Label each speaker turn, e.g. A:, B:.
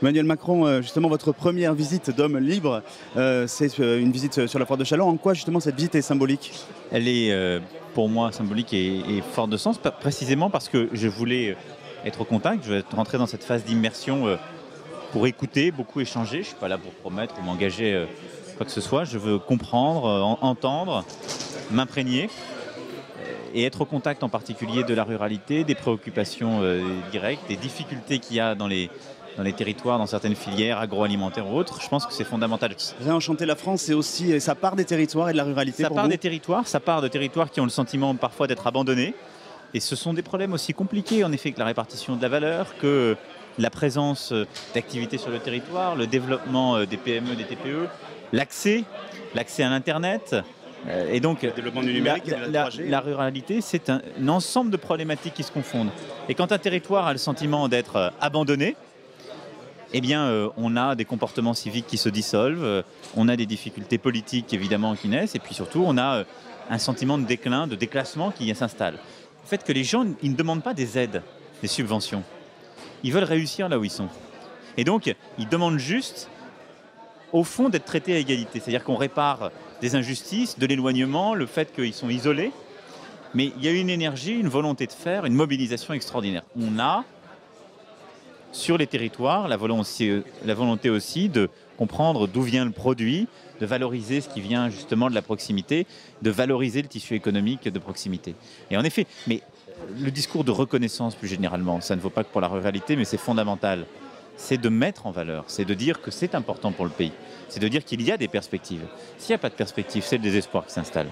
A: Emmanuel Macron, justement, votre première visite d'homme libre, c'est une visite sur la foire de Châlons. En quoi, justement, cette visite est symbolique?
B: Elle est pour moi symbolique et forte de sens, précisément parce que je voulais être au contact, je voulais rentrer dans cette phase d'immersion pour écouter, beaucoup échanger. Je ne suis pas là pour promettre ou m'engager quoi que ce soit. Je veux comprendre, entendre, m'imprégner et être au contact en particulier de la ruralité, des préoccupations directes, des difficultés qu'il y a dans les territoires, dans certaines filières agroalimentaires ou autres. Je pense que c'est fondamental.
A: Réenchanter la France, c'est aussi, ça part des territoires et de la ruralité
B: Ça
A: pour
B: part
A: vous?
B: des territoires, ça part de territoires qui ont le sentiment parfois d'être abandonnés. Et ce sont des problèmes aussi compliqués, en effet, que la répartition de la valeur, que la présence d'activités sur le territoire, le développement des PME, des TPE, l'accès à l'Internet. Et donc,
A: Le développement du numérique et de la 3G.
B: la ruralité, c'est un ensemble de problématiques qui se confondent. Et quand un territoire a le sentiment d'être abandonné, eh bien, on a des comportements civiques qui se dissolvent, on a des difficultés politiques évidemment qui naissent, et puis surtout, on a un sentiment de déclin, de déclassement qui s'installe. Le fait que les gens, ils ne demandent pas des aides, des subventions. Ils veulent réussir là où ils sont. Et donc, ils demandent juste, au fond, d'être traités à égalité. C'est-à-dire qu'on répare des injustices, de l'éloignement, le fait qu'ils sont isolés. Mais il y a une énergie, une volonté de faire, une mobilisation extraordinaire. On a, sur les territoires, la volonté aussi de comprendre d'où vient le produit, de valoriser ce qui vient justement de la proximité, de valoriser le tissu économique de proximité. Et en effet, mais le discours de reconnaissance plus généralement, ça ne vaut pas que pour la ruralité, mais c'est fondamental. C'est de mettre en valeur, c'est de dire que c'est important pour le pays, c'est de dire qu'il y a des perspectives. S'il n'y a pas de perspective, c'est le désespoir qui s'installe.